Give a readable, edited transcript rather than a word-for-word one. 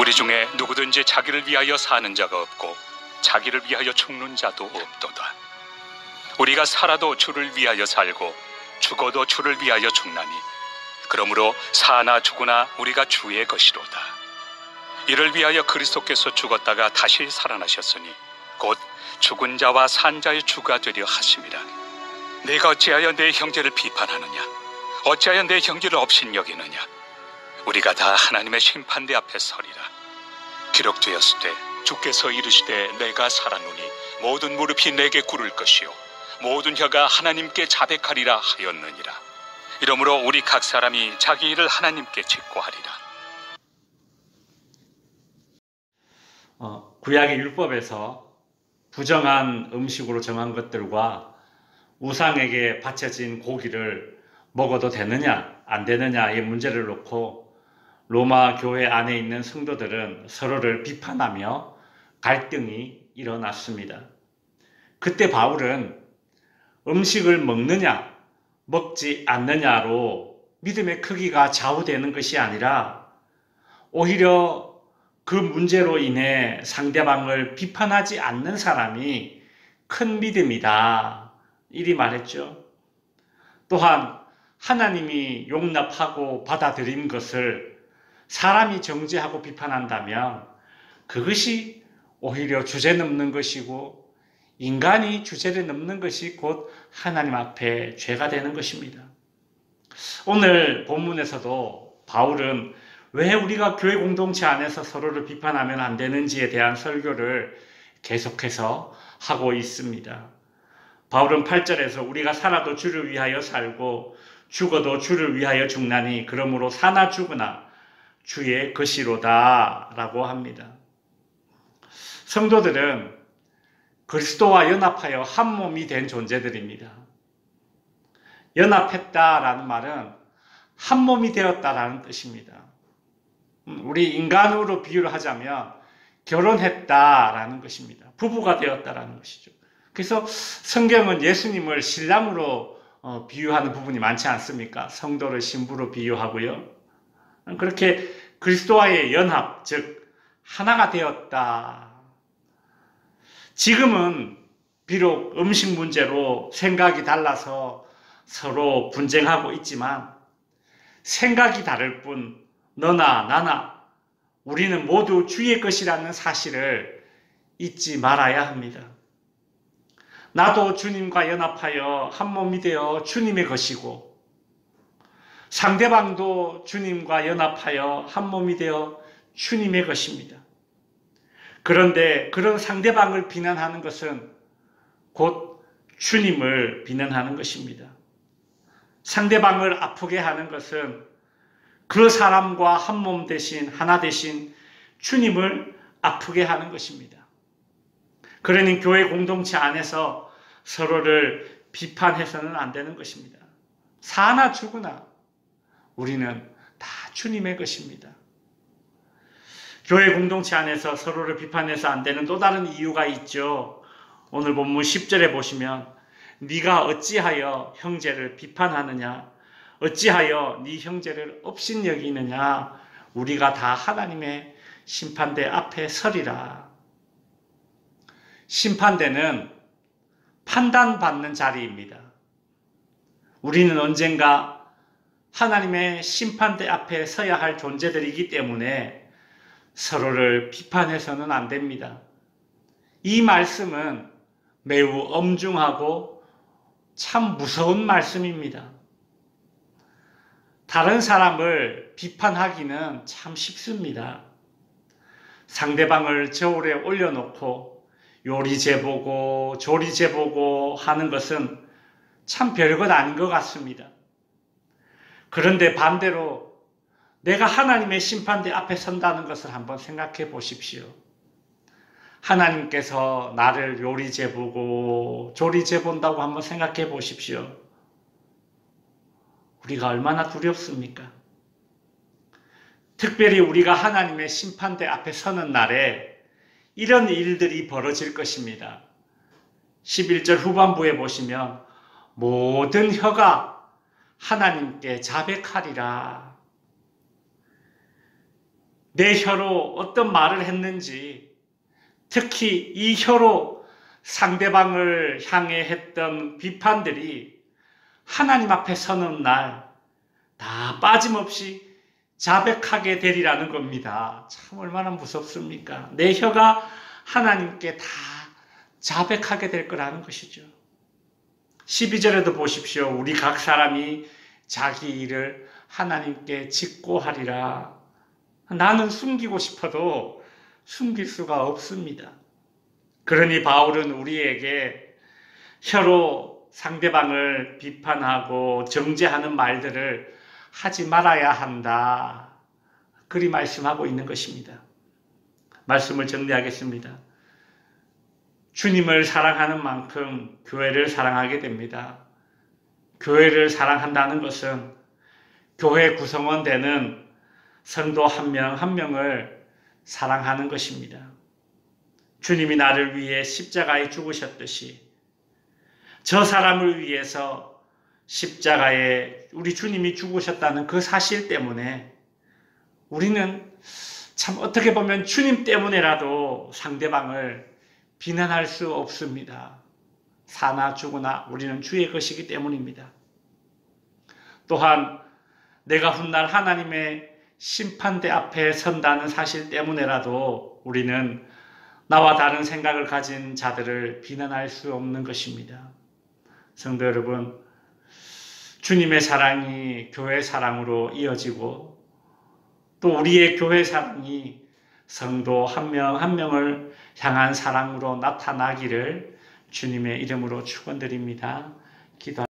우리 중에 누구든지 자기를 위하여 사는 자가 없고 자기를 위하여 죽는 자도 없도다. 우리가 살아도 주를 위하여 살고 죽어도 주를 위하여 죽나니 그러므로 사나 죽으나 우리가 주의 것이로다. 이를 위하여 그리스도께서 죽었다가 다시 살아나셨으니 곧 죽은 자와 산 자의 주가 되려 하심이라. 내가 어찌하여 내 형제를 비판하느냐? 어찌하여 내 형제를 업신여기느냐? 우리가 다 하나님의 심판대 앞에 서리라. 기록되었으되 주께서 이르시되 내가 살았노니 모든 무릎이 내게 꿇을 것이요 모든 혀가 하나님께 자백하리라 하였느니라. 이러므로 우리 각 사람이 자기 일을 하나님께 직고하리라. 구약의 율법에서 부정한 음식으로 정한 것들과 우상에게 바쳐진 고기를 먹어도 되느냐 안 되느냐의 문제를 놓고 로마 교회 안에 있는 성도들은 서로를 비판하며 갈등이 일어났습니다. 그때 바울은 음식을 먹느냐 먹지 않느냐로 믿음의 크기가 좌우되는 것이 아니라 오히려 그 문제로 인해 상대방을 비판하지 않는 사람이 큰 믿음이다. 이리 말했죠. 또한 하나님이 용납하고 받아들인 것을 사람이 정죄하고 비판한다면 그것이 오히려 주제 넘는 것이고 인간이 주제를 넘는 것이 곧 하나님 앞에 죄가 되는 것입니다. 오늘 본문에서도 바울은 왜 우리가 교회 공동체 안에서 서로를 비판하면 안 되는지에 대한 설교를 계속해서 하고 있습니다. 바울은 8절에서 우리가 살아도 주를 위하여 살고 죽어도 주를 위하여 죽나니 그러므로 사나 죽으나 주의 것이로다 라고 합니다. 성도들은 그리스도와 연합하여 한 몸이 된 존재들입니다. 연합했다라는 말은 한 몸이 되었다라는 뜻입니다. 우리 인간으로 비유를 하자면 결혼했다라는 것입니다. 부부가 되었다라는 것이죠. 그래서 성경은 예수님을 신랑으로 비유하는 부분이 많지 않습니까? 성도를 신부로 비유하고요. 그렇게 그리스도와의 연합, 즉 하나가 되었다. 지금은 비록 음식 문제로 생각이 달라서 서로 분쟁하고 있지만 생각이 다를 뿐 너나 나나 우리는 모두 주의 것이라는 사실을 잊지 말아야 합니다. 나도 주님과 연합하여 한 몸이 되어 주님의 것이고 상대방도 주님과 연합하여 한 몸이 되어 주님의 것입니다. 그런데 그런 상대방을 비난하는 것은 곧 주님을 비난하는 것입니다. 상대방을 아프게 하는 것은 그 사람과 한 몸 대신 하나 대신 주님을 아프게 하는 것입니다. 그러니 교회 공동체 안에서 서로를 비판해서는 안 되는 것입니다. 사나 죽으나 우리는 다 주님의 것입니다. 교회 공동체 안에서 서로를 비판해서 안 되는 또 다른 이유가 있죠. 오늘 본문 10절에 보시면 네가 어찌하여 형제를 비판하느냐 어찌하여 네 형제를 업신여기느냐 우리가 다 하나님의 심판대 앞에 서리라. 심판대는 판단받는 자리입니다. 우리는 언젠가 하나님의 심판대 앞에 서야 할 존재들이기 때문에 서로를 비판해서는 안 됩니다. 이 말씀은 매우 엄중하고 참 무서운 말씀입니다. 다른 사람을 비판하기는 참 쉽습니다. 상대방을 저울에 올려놓고 요리 재보고 조리 재보고 하는 것은 참 별것 아닌 것 같습니다. 그런데 반대로 내가 하나님의 심판대 앞에 선다는 것을 한번 생각해 보십시오. 하나님께서 나를 요리 재보고 조리 재본다고 한번 생각해 보십시오. 우리가 얼마나 두렵습니까? 특별히 우리가 하나님의 심판대 앞에 서는 날에 이런 일들이 벌어질 것입니다. 11절 후반부에 보시면 모든 혀가 하나님께 자백하리라. 내 혀로 어떤 말을 했는지, 특히 이 혀로 상대방을 향해 했던 비판들이 하나님 앞에 서는 날 다 빠짐없이 자백하게 되리라는 겁니다. 참 얼마나 무섭습니까? 내 혀가 하나님께 다 자백하게 될 거라는 것이죠. 12절에도 보십시오. 우리 각 사람이 자기 일을 하나님께 직고하리라. 나는 숨기고 싶어도 숨길 수가 없습니다. 그러니 바울은 우리에게 혀로 상대방을 비판하고 정죄하는 말들을 하지 말아야 한다. 그리 말씀하고 있는 것입니다. 말씀을 정리하겠습니다. 주님을 사랑하는 만큼 교회를 사랑하게 됩니다. 교회를 사랑한다는 것은 교회 구성원 되는 성도 한 명 한 명을 사랑하는 것입니다. 주님이 나를 위해 십자가에 죽으셨듯이 저 사람을 위해서 십자가에 우리 주님이 죽으셨다는 그 사실 때문에 우리는 참 어떻게 보면 주님 때문에라도 상대방을 비난할 수 없습니다. 사나 죽으나 우리는 주의 것이기 때문입니다. 또한 내가 훗날 하나님의 심판대 앞에 선다는 사실 때문에라도 우리는 나와 다른 생각을 가진 자들을 비난할 수 없는 것입니다. 성도 여러분, 주님의 사랑이 교회 사랑으로 이어지고 또 우리의 교회 사랑이 성도 한 명 한 명을 향한 사랑으로 나타나기를 주님의 이름으로 축원드립니다. 기도